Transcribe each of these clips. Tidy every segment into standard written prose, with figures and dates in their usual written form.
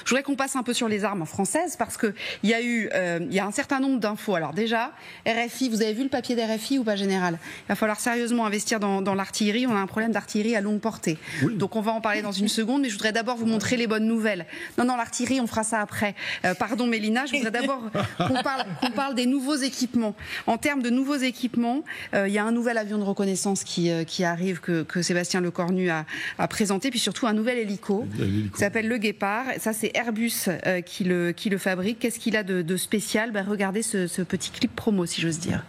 Je voudrais qu'on passe un peu sur les armes françaises parce que il y a un certain nombre d'infos. Alors déjà, RFI, vous avez vu le papier d'RFI ou pas, général? Il va falloir sérieusement investir dans l'artillerie. On a un problème d'artillerie à longue portée. Oui. Donc on va en parler dans une seconde, mais je voudrais d'abord vous montrer les bonnes nouvelles. Non, l'artillerie, on fera ça après. Pardon Mélina, je voudrais d'abord qu'on parle des nouveaux équipements. En termes de nouveaux équipements, il y a un nouvel avion de reconnaissance qui arrive, que Sébastien Lecornu a présenté, puis surtout un nouvel hélico qui s'appelle le Guépard. Ça, c'est Airbus qui le fabrique. Qu'est-ce qu'il a de spécial? Regardez ce petit clip promo, si j'ose dire.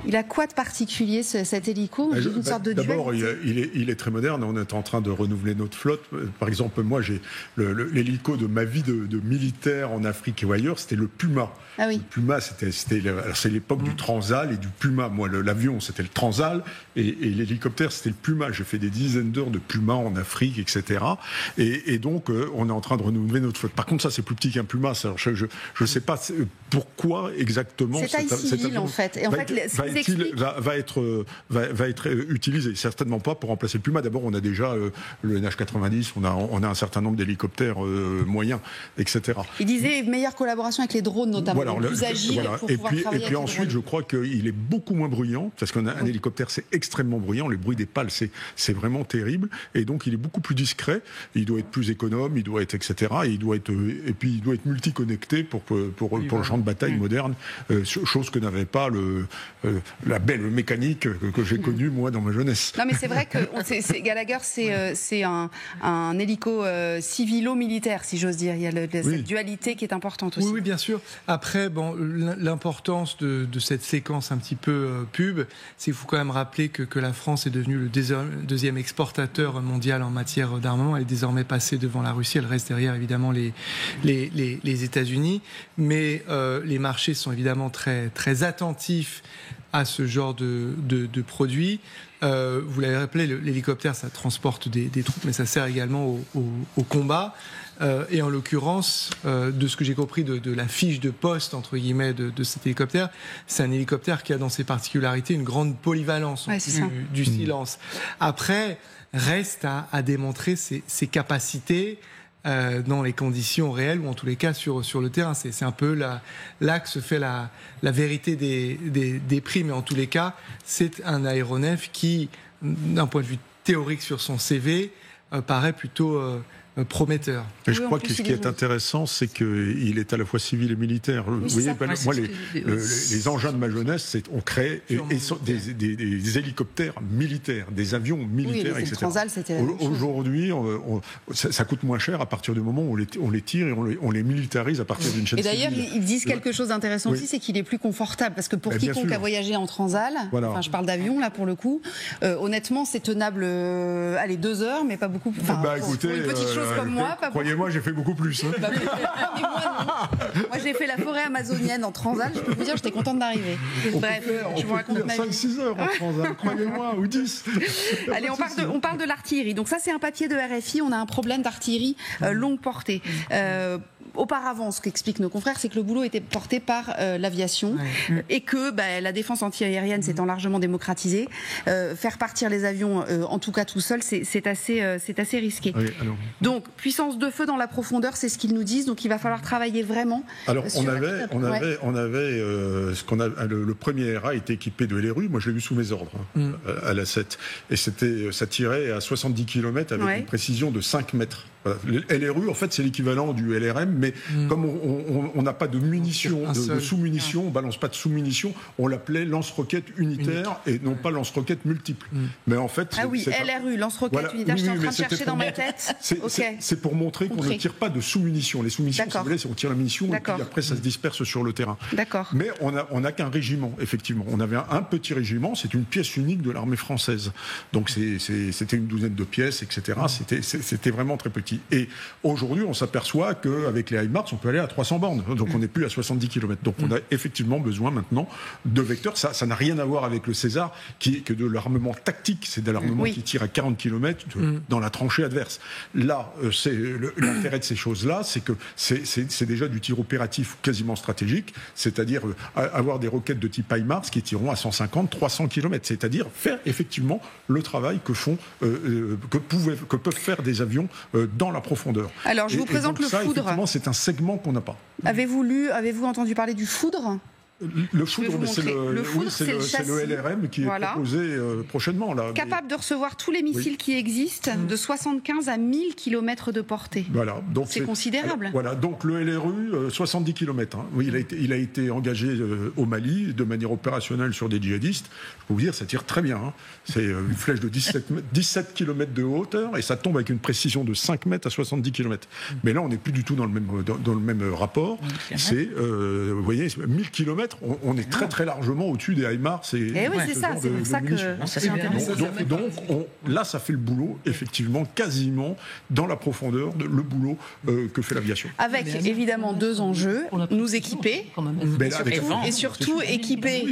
Il a quoi de particulier cet hélico? Une sorte de d'abord, il est très moderne. On est en train de renouveler notre flotte. Par exemple, moi, j'ai l'hélico de ma vie de militaire en Afrique ou ailleurs, c'était le Puma. Ah oui. Le Puma, c'est l'époque du Transal et du Puma. Moi, l'avion, c'était le Transal et l'hélicoptère, c'était le Puma. J'ai fait des dizaines d'heures de Puma en Afrique, etc. Et donc, on est en train de renouveler notre flotte. Par contre, ça, c'est plus petit qu'un Puma. Alors, je ne sais pas pourquoi exactement. C'est taille civile, en fait. Et en fait, va être utilisé, certainement pas pour remplacer le Puma. D'abord, on a déjà le NH90, on a un certain nombre d'hélicoptères moyens, etc. Il disait meilleure collaboration avec les drones, notamment, plus agile pour pouvoir travailler. Et puis ensuite, je crois qu'il est beaucoup moins bruyant, parce qu'un hélicoptère, c'est extrêmement bruyant. Le bruit des pales, c'est vraiment terrible. Et donc, il est beaucoup plus discret. Il doit être plus économe, il doit être, etc. Et puis, il doit être multiconnecté pour le champ de bataille moderne, chose que n'avait pas la belle mécanique que j'ai connue, moi, dans ma jeunesse. Non, mais c'est vrai que Gallagher, c'est un hélico civilo-militaire, si j'ose dire. Il y a cette dualité qui est importante aussi. Oui, bien sûr. Après, l'importance de cette séquence un petit peu pub, c'est qu'il faut quand même rappeler que la France est devenue le deuxième exportateur mondial en matière d'armement. Elle est désormais passée devant la Russie. Elle reste derrière, évidemment, les États-Unis. Mais les marchés sont évidemment très, très attentifs à ce genre de produits. Vous l'avez rappelé, l'hélicoptère, ça transporte des troupes, mais ça sert également au combat. Et en l'occurrence, de ce que j'ai compris de la fiche de poste, entre guillemets, de cet hélicoptère, c'est un hélicoptère qui a dans ses particularités une grande polyvalence du silence. Après, reste à démontrer ses capacités dans les conditions réelles, ou en tous les cas sur le terrain. C'est un peu là que se fait la vérité des prix, mais en tous les cas, c'est un aéronef qui, d'un point de vue théorique sur son CV, paraît plutôt prometteur. Et je crois que ce qui est intéressant, c'est qu'il est à la fois civil et militaire. Vous voyez, moi, les engins de ma jeunesse, on crée des hélicoptères militaires, des avions militaires, etc. Transal, aujourd'hui, ça coûte moins cher à partir du moment où on les tire et on les militarise à partir d'une chaîne civile. Et d'ailleurs, ils disent quelque chose d'intéressant aussi, c'est qu'il est plus confortable, parce que pour quiconque a voyagé en Transal, enfin, je parle d'avion là pour le coup, honnêtement, c'est tenable, 2 heures, mais pas beaucoup. Écoutez, pour une petite chose comme moi, croyez-moi, j'ai fait beaucoup plus. Moi, j'ai fait la forêt amazonienne en Transal. Je peux vous dire, j'étais contente d'arriver. Bref, je vous raconte ma vie. 5-6 heures en Transal, croyez-moi, ou 10. Allez, on parle de l'artillerie. Donc ça, c'est un papier de RFI. On a un problème d'artillerie longue portée. Auparavant, ce qu'expliquent nos confrères, c'est que le boulot était porté par l'aviation et que la défense anti-aérienne s'étant largement démocratisée, faire partir les avions, en tout cas tout seul, c'est assez risqué. Oui, donc, puissance de feu dans la profondeur, c'est ce qu'ils nous disent. Donc, il va falloir travailler vraiment. Alors, on avait le premier RA était équipé de LRU. Moi, je l'ai vu sous mes ordres à la 7, et ça tirait à 70 km avec une précision de 5 mètres. Voilà. Le LRU, en fait, c'est l'équivalent du LRM, mais comme on n'a pas de munitions, de sous-munitions, on balance pas de sous-munitions, on l'appelait lance-roquette unitaire et non pas lance-roquette multiple. Mais en fait, LRU, lance-roquette unitaire. Je suis en train de chercher dans ma tête. C'est pour montrer qu'on ne tire pas de sous-munitions. Les sous-munitions, si vous voulez, c'est on tire la munition et puis après ça se disperse sur le terrain. Mais on n'a qu'un régiment, effectivement. On avait un petit régiment, c'est une pièce unique de l'armée française. Donc c'était une douzaine de pièces, etc. C'était vraiment très petit. requis. Et aujourd'hui, on s'aperçoit qu'avec les HIMARS, on peut aller à 300 bornes. Donc on n'est plus à 70 km. Donc on a effectivement besoin maintenant de vecteurs. Ça n'a rien à voir avec le César, qui est que de l'armement tactique. C'est de l'armement qui tire à 40 km dans la tranchée adverse. Là, l'intérêt de ces choses-là, c'est que c'est déjà du tir opératif quasiment stratégique, c'est-à-dire avoir des roquettes de type HIMARS qui tireront à 150, 300 km, c'est-à-dire faire effectivement le travail que peuvent faire des avions dans la profondeur. Alors, je vous présente le foudre. Effectivement, c'est un segment qu'on n'a pas. Avez-vous entendu parler du foudre ? Le foudre, c'est le LRM qui est proposé prochainement. Là. Capable de recevoir tous les missiles qui existent de 75 à 1000 km de portée. Voilà, donc c'est considérable. Voilà, donc le LRU, 70 km. Hein. Oui, il a été engagé au Mali de manière opérationnelle sur des djihadistes. Je peux vous dire, ça tire très bien. Hein. C'est une flèche de 17 km de hauteur et ça tombe avec une précision de 5 mètres à 70 km. Mais là, on n'est plus du tout dans le même rapport. C'est, vous voyez, 1000 km. On est très très largement au-dessus des HIMARS. Et oui, c'est ça, c'est pour ça que c'est intéressant. Donc là, ça fait le boulot, effectivement, quasiment dans la profondeur, le boulot que fait l'aviation. Avec évidemment deux enjeux, nous équiper, et surtout équiper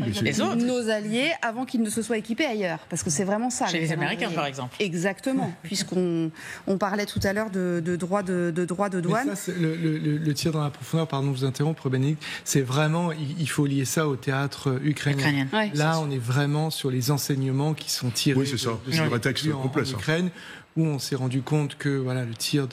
nos alliés avant qu'ils ne se soient équipés ailleurs. Parce que c'est vraiment ça. Chez les Américains, par exemple. Exactement, puisqu'on parlait tout à l'heure de droit de douane. Mais ça, le tir dans la profondeur, pardon de vous interrompre, Bénédicte, c'est vraiment, il faut lier ça au théâtre ukrainien. Ouais, là, on est vraiment sur les enseignements qui sont tirés en Ukraine, où on s'est rendu compte que le tir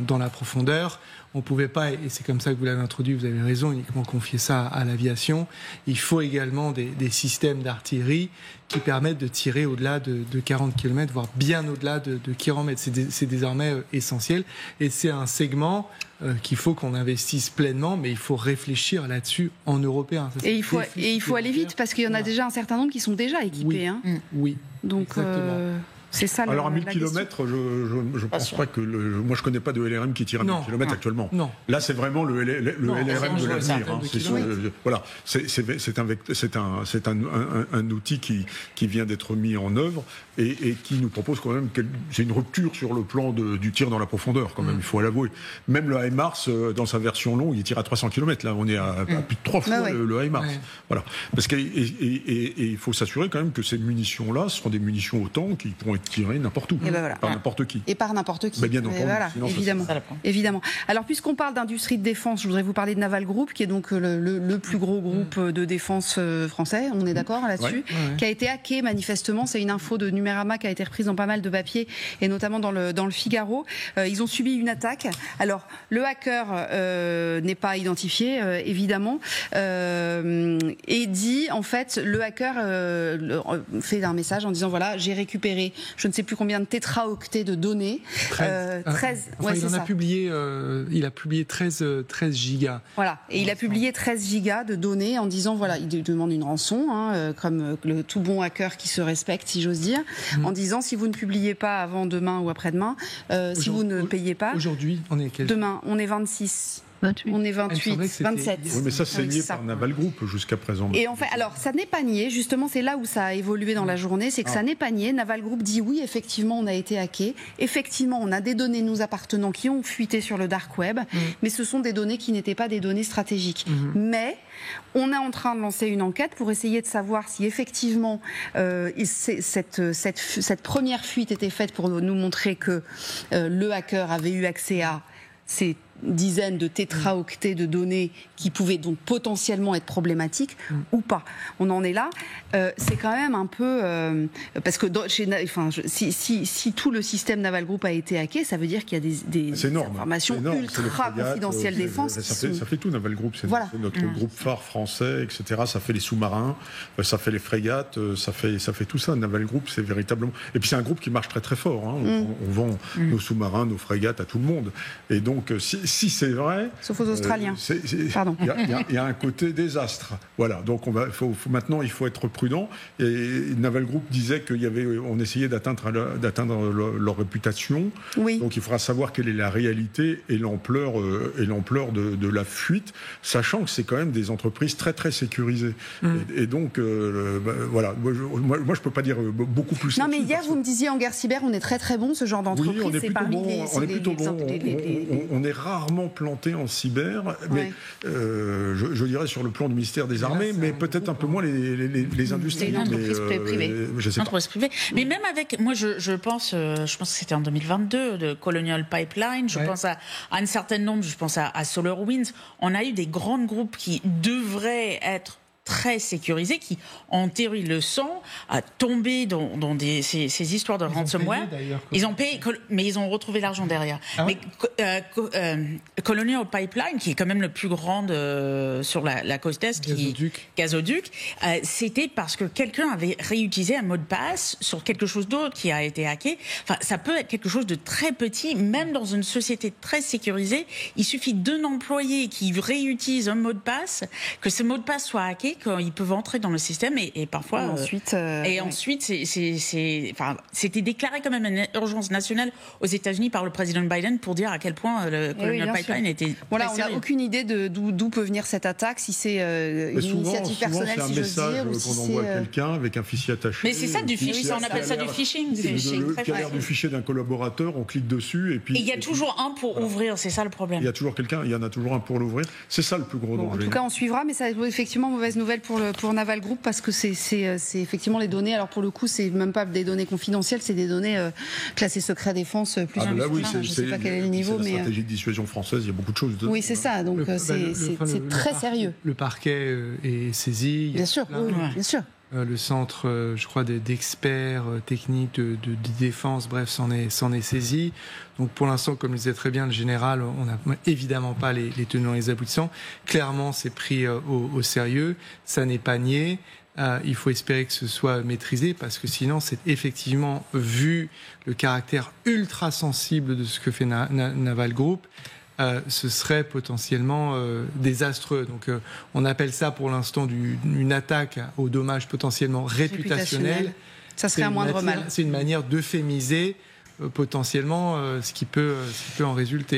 dans la profondeur, on ne pouvait pas, et c'est comme ça que vous l'avez introduit, vous avez raison, uniquement confier ça à l'aviation. Il faut également des systèmes d'artillerie qui permettent de tirer au-delà de 40 km, voire bien au-delà de 40 mètres. C'est désormais essentiel. Et c'est un segment qu'il faut qu'on investisse pleinement, mais il faut réfléchir là-dessus en européen. Et il faut aller vite, parce qu'il y en a déjà un certain nombre qui sont déjà équipés. Oui. Donc, c'est ça. Alors à 1000 km, je pense pas que moi je connais pas de LRM qui tire à 1000 km actuellement. Non. Là c'est vraiment le LRM de l'avenir. Voilà, c'est un outil qui vient d'être mis en œuvre et qui nous propose quand même c'est une rupture sur le plan du tir dans la profondeur quand même. Il faut l'avouer. Même le HIMARS dans sa version longue, il tire à 300 km. Là on est à plus de 3 fois le HIMARS. Ouais. Voilà. Parce il faut s'assurer quand même que ces munitions là seront des munitions autant qui pourront être tirées n'importe où, par n'importe qui. Et par n'importe qui. Mais bien entendu, évidemment. Alors, puisqu'on parle d'industrie de défense, je voudrais vous parler de Naval Group, qui est donc le plus gros groupe de défense français, on est d'accord là-dessus, qui a été hacké manifestement. C'est une info de Numérama qui a été reprise dans pas mal de papiers, et notamment dans le Figaro. Ils ont subi une attaque. Alors, le hacker n'est pas identifié, évidemment, et dit, en fait, le hacker fait un message en disant, voilà, j'ai récupéré je ne sais plus combien de tétraoctets de données. 13. Il a publié 13 gigas. Voilà. Et il a publié 13 gigas de données en disant, voilà, il demande une rançon, comme le tout bon hacker qui se respecte, si j'ose dire, en disant, si vous ne publiez pas avant demain ou après-demain, si vous ne payez pas. Aujourd'hui, on est quel jour ? Demain, on est 26. On est 28, 27. Oui, mais ça, c'est nié par Naval Group jusqu'à présent. Et en fait, alors, ça n'est pas nié. Justement, c'est là où ça a évolué dans la journée. C'est que ça n'est pas nié. Naval Group dit oui, effectivement, on a été hacké. Effectivement, on a des données nous appartenant qui ont fuité sur le dark web. Mais ce sont des données qui n'étaient pas des données stratégiques. Mais on est en train de lancer une enquête pour essayer de savoir si effectivement cette première fuite était faite pour nous montrer que le hacker avait eu accès à ces dizaines de tétraoctets de données qui pouvaient donc potentiellement être problématiques ou pas. On en est là. C'est quand même un peu... parce que si tout le système Naval Group a été hacké, ça veut dire qu'il y a des informations ultra confidentielles défense. Ça fait tout Naval Group. C'est notre groupe phare français, etc. Ça fait les sous-marins, ça fait les frégates, ça fait tout ça. Naval Group, c'est véritablement... Et puis c'est un groupe qui marche très très fort. On vend nos sous-marins, nos frégates à tout le monde. Et donc, si c'est vrai... Sauf aux Australiens. Pardon. Il y a un côté désastre. Voilà, donc maintenant, il faut être prudent. Et Naval Group disait qu'on essayait d'atteindre leur réputation. Oui. Donc il faudra savoir quelle est la réalité et l'ampleur de la fuite, sachant que c'est quand même des entreprises très très sécurisées. Et donc, voilà, moi je peux pas dire beaucoup plus. Non, mais hier, vous me disiez en guerre cyber, on est très très bon, ce genre d'entreprise. Oui, on est plutôt bon. On est rarement planté en cyber, mais je dirais sur le plan du ministère des Armées, mais peut-être un peu moins les industries. Les entreprises privées. Mais même avec, moi je pense que c'était en 2022, de Colonial Pipeline, je pense à un certain nombre, je pense à SolarWinds, on a eu des grands groupes qui devraient être très sécurisés, qui en théorie le sont, à tomber dans ces histoires de ransomware. Ils ont payé, mais ils ont retrouvé l'argent derrière. Mais Colonial Pipeline, qui est quand même le plus grand sur la côte est, Gazoduc, c'était parce que quelqu'un avait réutilisé un mot de passe sur quelque chose d'autre qui a été hacké. Enfin, ça peut être quelque chose de très petit, même dans une société très sécurisée. Il suffit d'un employé qui réutilise un mot de passe, que ce mot de passe soit hacké, qu'ils peuvent entrer dans le système et parfois ensuite c'était déclaré comme une urgence nationale aux États-Unis par le président Biden pour dire à quel point le Colonial Pipeline était voilà, on n'a aucune idée d'où peut venir cette attaque, si c'est une initiative personnelle, si j'ose dire, ou si qu'on envoie à quelqu'un avec un fichier attaché. Mais c'est ça du phishing, on appelle ça du phishing. Qui a l'air du fichier d'un collaborateur, on clique dessus et puis. Et il y a toujours un pour ouvrir, c'est ça le problème. Il y a toujours quelqu'un, il y en a toujours un pour l'ouvrir. C'est ça le plus gros danger. En tout cas, on suivra, mais ça va effectivement mauvaise nouvelle pour Naval Group, parce que c'est effectivement les données. Alors pour le coup, c'est même pas des données confidentielles, c'est des données classées secret défense plus. Je ne sais pas quel est le niveau, mais la stratégie de dissuasion française, il y a beaucoup de choses. Oui, c'est ça. Donc c'est très sérieux. Le parquet est saisi. Bien sûr, bien sûr. Le centre, je crois, d'experts techniques de défense, bref, s'en est saisi. Donc pour l'instant, comme le disait très bien le général, on n'a évidemment pas les tenants et les aboutissants. Clairement, c'est pris au sérieux. Ça n'est pas nié. Il faut espérer que ce soit maîtrisé, parce que sinon, c'est effectivement, vu le caractère ultra sensible de ce que fait Naval Group, ce serait potentiellement désastreux. Donc on appelle ça pour l'instant une attaque au dommage potentiellement réputationnel. Ça serait un moindre mal. C'est une manière d'euphémiser potentiellement ce qui peut en résulter.